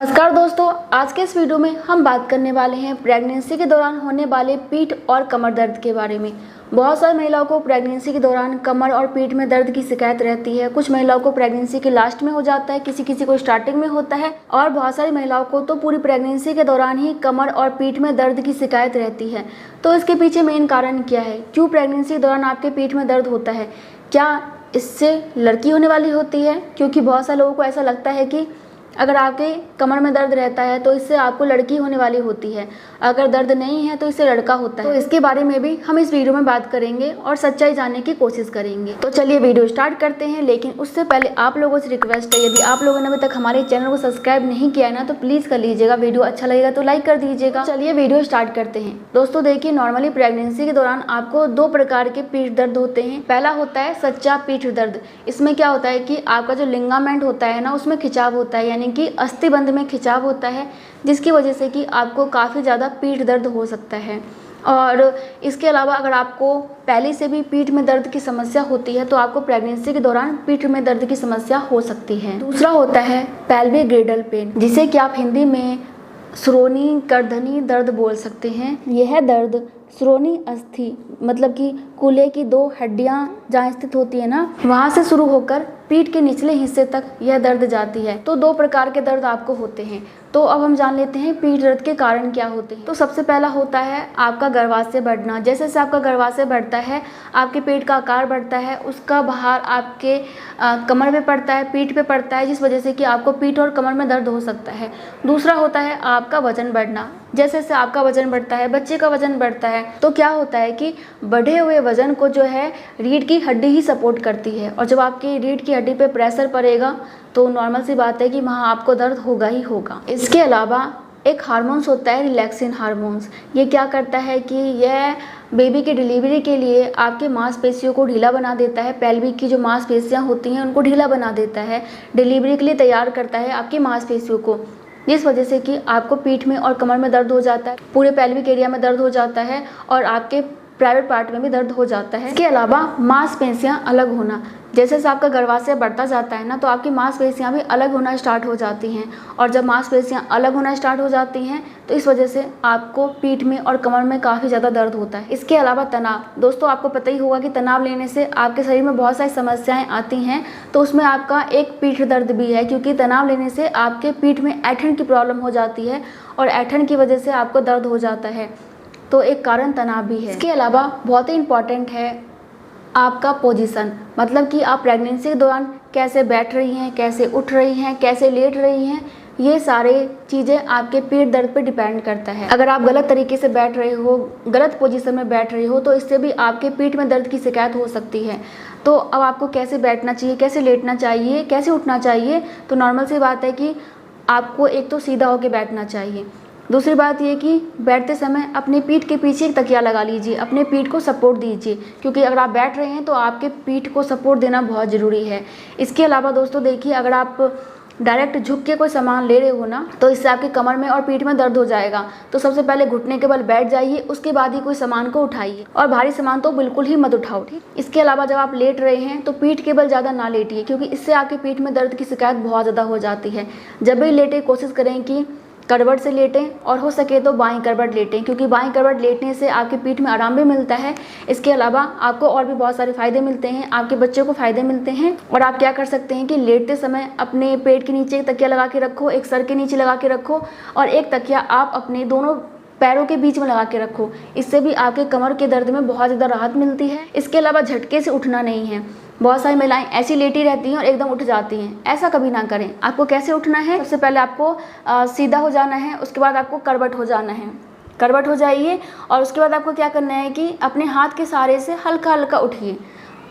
नमस्कार दोस्तों, आज के इस वीडियो में हम बात करने वाले हैं प्रेगनेंसी के दौरान होने वाले पीठ और कमर दर्द के बारे में। बहुत सारी महिलाओं को प्रेगनेंसी के दौरान कमर और पीठ में दर्द की शिकायत रहती है। कुछ महिलाओं को प्रेगनेंसी के लास्ट में हो जाता है, किसी को स्टार्टिंग में होता है और बहुत सारी महिलाओं को तो पूरी प्रेगनेंसी के दौरान ही कमर और पीठ में दर्द की शिकायत रहती है। तो इसके पीछे मेन कारण क्या है? क्यों प्रेगनेंसी के दौरान आपके पीठ में दर्द होता है? क्या इससे लड़की होने वाली होती है? क्योंकि बहुत सारे लोगों को ऐसा लगता है कि अगर आपके कमर में दर्द रहता है तो इससे आपको लड़की होने वाली होती है, अगर दर्द नहीं है तो इससे लड़का होता है। तो इसके बारे में भी हम इस वीडियो में बात करेंगे और सच्चाई जानने की कोशिश करेंगे। तो चलिए वीडियो स्टार्ट करते हैं। लेकिन उससे पहले आप लोगों से रिक्वेस्ट है, यदि आप लोगों ने अभी तक हमारे चैनल को सब्सक्राइब नहीं किया है ना तो प्लीज़ कर लीजिएगा। वीडियो अच्छा लगेगा तो लाइक कर दीजिएगा। चलिए वीडियो स्टार्ट करते हैं। दोस्तों देखिए, नॉर्मली प्रेगनेंसी के दौरान आपको दो प्रकार के पीठ दर्द होते हैं। पहला होता है सच्चा पीठ दर्द। इसमें क्या होता है कि आपका जो लिगामेंट होता है ना उसमें खिंचाव होता है, यानी कि अस्थिबंध में खिंचाव होता है, जिसकी वजह से कि आपको काफ़ी ज़्यादा पीठ दर्द हो सकता है। और इसके अलावा अगर आपको पहले से भी पीठ में दर्द की समस्या होती है तो आपको प्रेगनेंसी के दौरान पीठ में दर्द की समस्या हो सकती है। दूसरा होता है पेल्विक गिर्डल पेन, जिसे कि आप हिंदी में श्रोणि गर्दनी दर्द बोल सकते हैं। यह दर्द श्रोणि अस्थि मतलब कि कूल्हे की दो हड्डियां जहाँ स्थित होती है ना, वहाँ से शुरू होकर पीठ के निचले हिस्से तक यह दर्द जाती है। तो दो प्रकार के दर्द आपको होते हैं। तो अब हम जान लेते हैं पीठ दर्द के कारण क्या होते हैं। तो सबसे पहला होता है आपका गर्भाशय बढ़ना। जैसे जैसे आपका गर्भाशय बढ़ता है आपके पेट का आकार बढ़ता है, उसका भार आपके कमर पे पड़ता है, पीठ पे पड़ता है, जिस वजह से कि आपको पीठ और कमर में दर्द हो सकता है। दूसरा होता है आपका वजन बढ़ना। जैसे जैसे आपका वजन बढ़ता है, बच्चे का वजन बढ़ता है, तो क्या होता है कि बढ़े हुए वजन को जो है रीढ़ की हड्डी ही सपोर्ट करती है, और जब आपकी रीढ़ की हड्डी पे प्रेशर पड़ेगा तो नॉर्मल सी बात है कि वहाँ आपको दर्द होगा ही होगा। इसके अलावा एक हार्मोन्स होता है रिलैक्सिन हार्मोन्स। ये क्या करता है कि यह बेबी की डिलीवरी के लिए आपके मांसपेशियों को ढीला बना देता है। पेल्विक की जो मांसपेशियाँ होती हैं उनको ढीला बना देता है, डिलीवरी के लिए तैयार करता है आपकी मांसपेशियों को, जिस वजह से कि आपको पीठ में और कमर में दर्द हो जाता है, पूरे पेल्विक एरिया में दर्द हो जाता है और आपके प्राइवेट पार्ट में भी दर्द हो जाता है। इसके अलावा मांसपेशियां अलग होना। जैसे जैसे आपका गर्भाशय बढ़ता जाता है ना तो आपकी मांसपेशियां भी अलग होना स्टार्ट हो जाती हैं, और जब मांसपेशियां अलग होना स्टार्ट हो जाती हैं तो इस वजह से आपको पीठ में और कमर में काफ़ी ज़्यादा दर्द होता है। इसके अलावा तनाव। दोस्तों आपको पता ही होगा कि तनाव लेने से आपके शरीर में बहुत सारी समस्याएं आती हैं, तो उसमें आपका एक पीठ दर्द भी है, क्योंकि तनाव लेने से आपके पीठ में ऐंठन की प्रॉब्लम हो जाती है और ऐंठन की वजह से आपको दर्द हो जाता है। तो एक कारण तनाव भी है। इसके अलावा बहुत ही इम्पॉर्टेंट है आपका पोजीशन, मतलब कि आप प्रेगनेंसी के दौरान कैसे बैठ रही हैं, कैसे उठ रही हैं, कैसे लेट रही हैं, ये सारे चीज़ें आपके पीठ दर्द पे डिपेंड करता है। अगर आप गलत तरीके से बैठ रहे हो, गलत पोजीशन में बैठ रही हो, तो इससे भी आपके पीठ में दर्द की शिकायत हो सकती है। तो अब आपको कैसे बैठना चाहिए, कैसे लेटना चाहिए, कैसे उठना चाहिए, तो नॉर्मल सी बात है कि आपको एक तो सीधा होकर बैठना चाहिए। दूसरी बात ये कि बैठते समय अपने पीठ के पीछे एक तकिया लगा लीजिए, अपने पीठ को सपोर्ट दीजिए, क्योंकि अगर आप बैठ रहे हैं तो आपके पीठ को सपोर्ट देना बहुत ज़रूरी है। इसके अलावा दोस्तों देखिए, अगर आप डायरेक्ट झुक के कोई सामान ले रहे हो ना तो इससे आपके कमर में और पीठ में दर्द हो जाएगा। तो सबसे पहले घुटने के बल बैठ जाइए, उसके बाद ही कोई सामान को उठाइए, और भारी सामान तो बिल्कुल ही मत उठाओ, ठीक। इसके अलावा जब आप लेट रहे हैं तो पीठ के बल ज़्यादा ना लेटिए, क्योंकि इससे आपके पीठ में दर्द की शिकायत बहुत ज़्यादा हो जाती है। जब भी लेटे कोशिश करें कि करवट से लेटें, और हो सके तो बाईं करवट लेटें, क्योंकि बाईं करवट लेटने से आपके पीठ में आराम भी मिलता है। इसके अलावा आपको और भी बहुत सारे फ़ायदे मिलते हैं, आपके बच्चे को फ़ायदे मिलते हैं। और आप क्या कर सकते हैं कि लेटते समय अपने पेट के नीचे एक तकिया लगा के रखो, एक सर के नीचे लगा के रखो, और एक तकिया आप अपने दोनों पैरों के बीच में लगा के रखो। इससे भी आपके कमर के दर्द में बहुत ज़्यादा राहत मिलती है। इसके अलावा झटके से उठना नहीं है। बहुत सारी महिलाएं ऐसी लेटी रहती हैं और एकदम उठ जाती हैं, ऐसा कभी ना करें। आपको कैसे उठना है? सबसे पहले आपको सीधा हो जाना है, उसके बाद आपको करवट हो जाना है। करवट हो जाइए और उसके बाद आपको क्या करना है कि अपने हाथ के सहारे से हल्का हल्का उठिए।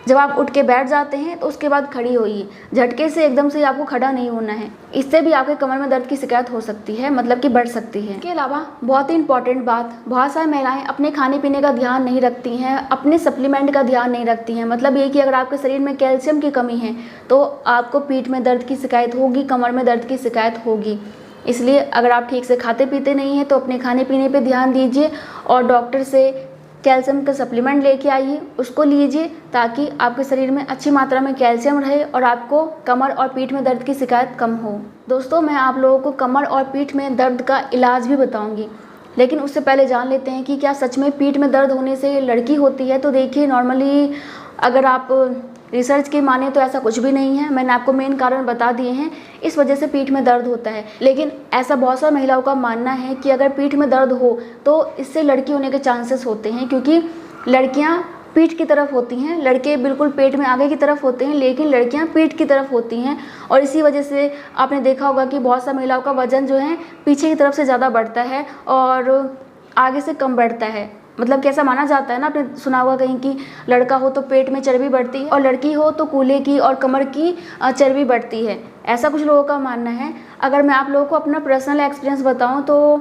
जब आप उठ के बैठ जाते हैं तो उसके बाद खड़ी होइए। झटके से एकदम से आपको खड़ा नहीं होना है, इससे भी आपके कमर में दर्द की शिकायत हो सकती है, मतलब कि बढ़ सकती है। इसके अलावा बहुत ही इंपॉर्टेंट बात, बहुत सारी महिलाएं अपने खाने पीने का ध्यान नहीं रखती हैं, अपने सप्लीमेंट का ध्यान नहीं रखती हैं। मतलब ये कि अगर आपके शरीर में कैल्शियम की कमी है तो आपको पीठ में दर्द की शिकायत होगी, कमर में दर्द की शिकायत होगी। इसलिए अगर आप ठीक से खाते पीते नहीं हैं तो अपने खाने पीने पर ध्यान दीजिए और डॉक्टर से कैल्शियम का सप्लीमेंट लेके आइए, उसको लीजिए ताकि आपके शरीर में अच्छी मात्रा में कैल्शियम रहे और आपको कमर और पीठ में दर्द की शिकायत कम हो। दोस्तों, मैं आप लोगों को कमर और पीठ में दर्द का इलाज भी बताऊंगी, लेकिन उससे पहले जान लेते हैं कि क्या सच में पीठ में दर्द होने से लड़की होती है। तो देखिए, नॉर्मली अगर आप रिसर्च की माने तो ऐसा कुछ भी नहीं है। मैंने आपको मेन कारण बता दिए हैं, इस वजह से पीठ में दर्द होता है। लेकिन ऐसा बहुत सारी महिलाओं का मानना है कि अगर पीठ में दर्द हो तो इससे लड़की होने के चांसेस होते हैं, क्योंकि लड़कियां पीठ की तरफ होती हैं, लड़के बिल्कुल पेट में आगे की तरफ होते हैं, लेकिन लड़कियां पीठ की तरफ होती हैं। और इसी वजह से आपने देखा होगा कि बहुत सारी महिलाओं का वजन जो है पीछे की तरफ से ज़्यादा बढ़ता है और आगे से कम बढ़ता है। मतलब कैसा माना जाता है ना, आपने सुना होगा कहीं कि लड़का हो तो पेट में चर्बी बढ़ती है और लड़की हो तो कूल्हे की और कमर की चर्बी बढ़ती है, ऐसा कुछ लोगों का मानना है। अगर मैं आप लोगों को अपना पर्सनल एक्सपीरियंस बताऊं तो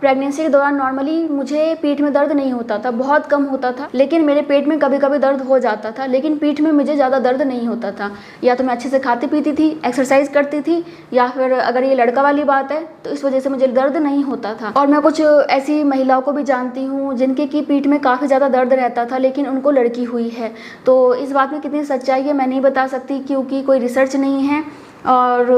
प्रेगनेंसी के दौरान नॉर्मली मुझे पेट में दर्द नहीं होता था, बहुत कम होता था, लेकिन मेरे पेट में कभी कभी दर्द हो जाता था, लेकिन पीठ में मुझे ज़्यादा दर्द नहीं होता था। या तो मैं अच्छे से खाती पीती थी, एक्सरसाइज करती थी, या फिर अगर ये लड़का वाली बात है तो इस वजह से मुझे दर्द नहीं होता था। और मैं कुछ ऐसी महिलाओं को भी जानती हूँ जिनके की पीठ में काफ़ी ज़्यादा दर्द रहता था, लेकिन उनको लड़की हुई है। तो इस बात में कितनी सच्चाई है मैं नहीं बता सकती, क्योंकि कोई रिसर्च नहीं है और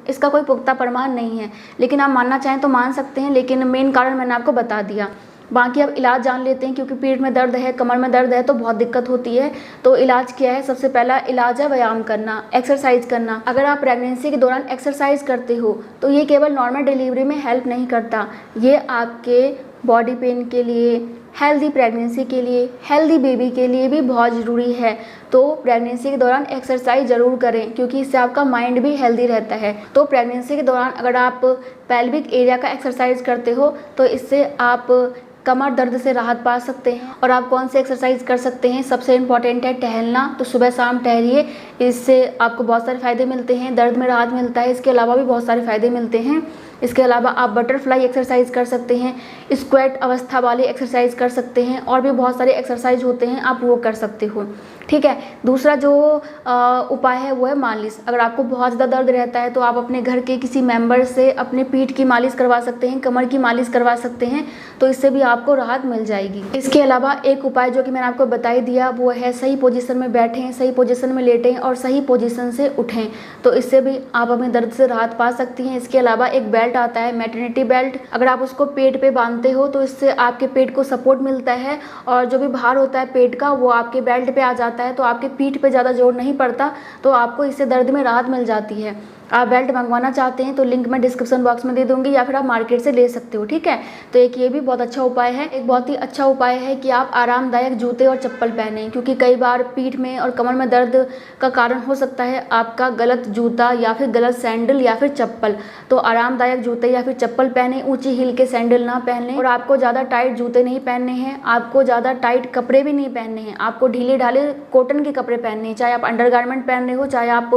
इसका कोई पुख्ता प्रमाण नहीं है। लेकिन आप मानना चाहें तो मान सकते हैं, लेकिन मेन कारण मैंने आपको बता दिया। बाकी अब इलाज जान लेते हैं, क्योंकि पेट में दर्द है, कमर में दर्द है तो बहुत दिक्कत होती है। तो इलाज क्या है? सबसे पहला इलाज है व्यायाम करना, एक्सरसाइज करना। अगर आप प्रेगनेंसी के दौरान एक्सरसाइज करते हो तो ये केवल नॉर्मल डिलीवरी में हेल्प नहीं करता, ये आपके बॉडी पेन के लिए, हेल्दी प्रेगनेंसी के लिए, हेल्दी बेबी के लिए भी बहुत ज़रूरी है। तो प्रेगनेंसी के दौरान एक्सरसाइज ज़रूर करें, क्योंकि इससे आपका माइंड भी हेल्दी रहता है। तो प्रेगनेंसी के दौरान अगर आप पेल्विक एरिया का एक्सरसाइज करते हो तो इससे आप कमर दर्द से राहत पा सकते हैं। और आप कौन से एक्सरसाइज कर सकते हैं? सबसे इम्पॉर्टेंट है टहलना, तो सुबह शाम टहलिए, इससे आपको बहुत सारे फ़ायदे मिलते हैं, दर्द में राहत मिलता है। इसके अलावा भी बहुत सारे फ़ायदे मिलते हैं। इसके अलावा आप बटरफ्लाई एक्सरसाइज कर सकते हैं, स्क्वैट अवस्था वाली एक्सरसाइज कर सकते हैं, और भी बहुत सारे एक्सरसाइज होते हैं, आप वो कर सकते हो। ठीक है। दूसरा जो उपाय है वो है मालिश। अगर आपको बहुत ज़्यादा दर्द रहता है तो आप अपने घर के किसी मेंबर से अपने पीठ की मालिश करवा सकते हैं, कमर की मालिश करवा सकते हैं, तो इससे भी आपको राहत मिल जाएगी। इसके अलावा एक उपाय जो कि मैंने आपको बता ही दिया वो है सही पोजीशन में बैठें, सही पोजीशन में लेटें और सही पोजीशन से उठें, तो इससे भी आप अपने दर्द से राहत पा सकती हैं। इसके अलावा एक बेल्ट आता है, मैटरनिटी बेल्ट, अगर आप उसको पेट पे बांधते हो तो इससे आपके पेट को सपोर्ट मिलता है और जो भी भार होता है पेट का वो आपके बेल्ट पे आ जाता है, तो आपके पीठ पे ज़्यादा जोर नहीं पड़ता, तो आपको इससे दर्द में राहत मिल जाती है। आप बेल्ट मंगवाना चाहते हैं तो लिंक मैं डिस्क्रिप्शन बॉक्स में दे दूंगी, या फिर आप मार्केट से ले सकते हो। ठीक है। तो एक ये भी बहुत अच्छा उपाय है। एक बहुत ही अच्छा उपाय है कि आप आरामदायक जूते और चप्पल पहनें, क्योंकि कई बार पीठ में और कमर में दर्द का कारण हो सकता है आपका गलत जूता या फिर गलत सैंडल या फिर चप्पल। तो आरामदायक जूते या फिर चप्पल पहने, ऊंची हील के सैंडल ना पहने, और आपको ज़्यादा टाइट जूते नहीं पहनने हैं, आपको ज़्यादा टाइट कपड़े भी नहीं पहनने हैं, आपको ढीले ढाले कॉटन के कपड़े पहनने हैं। चाहे आप अंडरगारमेंट पहन रहे हो, चाहे आप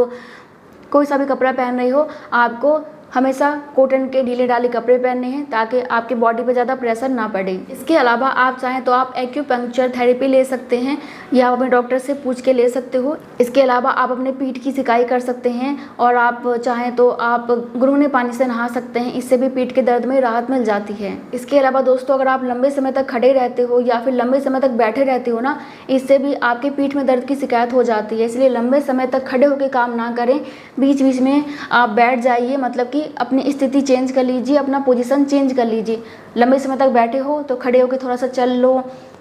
कोई सा भी कपड़ा पहन रही हो, आपको हमेशा कॉटन के ढीले ढाले कपड़े पहनने हैं ताकि आपके बॉडी पे ज़्यादा प्रेशर ना पड़े। इसके अलावा आप चाहें तो आप एक्यूपंक्चर थेरेपी ले सकते हैं, या आप अपने डॉक्टर से पूछ के ले सकते हो। इसके अलावा आप अपने पीठ की सिकाई कर सकते हैं, और आप चाहें तो आप गुनगुने पानी से नहा सकते हैं, इससे भी पीठ के दर्द में राहत मिल जाती है। इसके अलावा दोस्तों, अगर आप लंबे समय तक खड़े रहते हो या फिर लंबे समय तक बैठे रहते हो ना, इससे भी आपके पीठ में दर्द की शिकायत हो जाती है। इसलिए लंबे समय तक खड़े होकर काम ना करें, बीच बीच में आप बैठ जाइए, मतलब अपनी स्थिति चेंज कर लीजिए, अपना पोजीशन चेंज कर लीजिए। लंबे समय तक बैठे हो तो खड़े होकर थोड़ा सा चल लो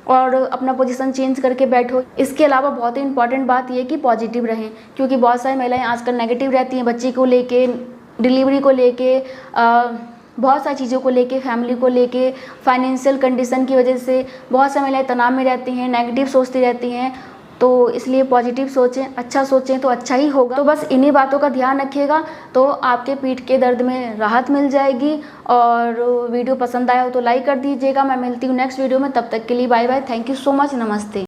और अपना पोजीशन चेंज करके बैठो। इसके अलावा बहुत ही इंपॉर्टेंट बात यह कि पॉजिटिव रहें, क्योंकि बहुत सारी महिलाएं आजकल नेगेटिव रहती हैं, बच्चे को लेके, डिलीवरी को लेके, बहुत सारी चीज़ों को लेके, फैमिली को लेके, फाइनेंशियल कंडीशन की वजह से बहुत सारी महिलाएं तनाव में रहती हैं, नेगेटिव सोचती रहती हैं। तो इसलिए पॉजिटिव सोचें, अच्छा सोचें तो अच्छा ही होगा। तो बस इन्हीं बातों का ध्यान रखिएगा तो आपके पीठ के दर्द में राहत मिल जाएगी। और वीडियो पसंद आया हो तो लाइक कर दीजिएगा। मैं मिलती हूँ नेक्स्ट वीडियो में, तब तक के लिए bye bye, thank you so much, नमस्ते।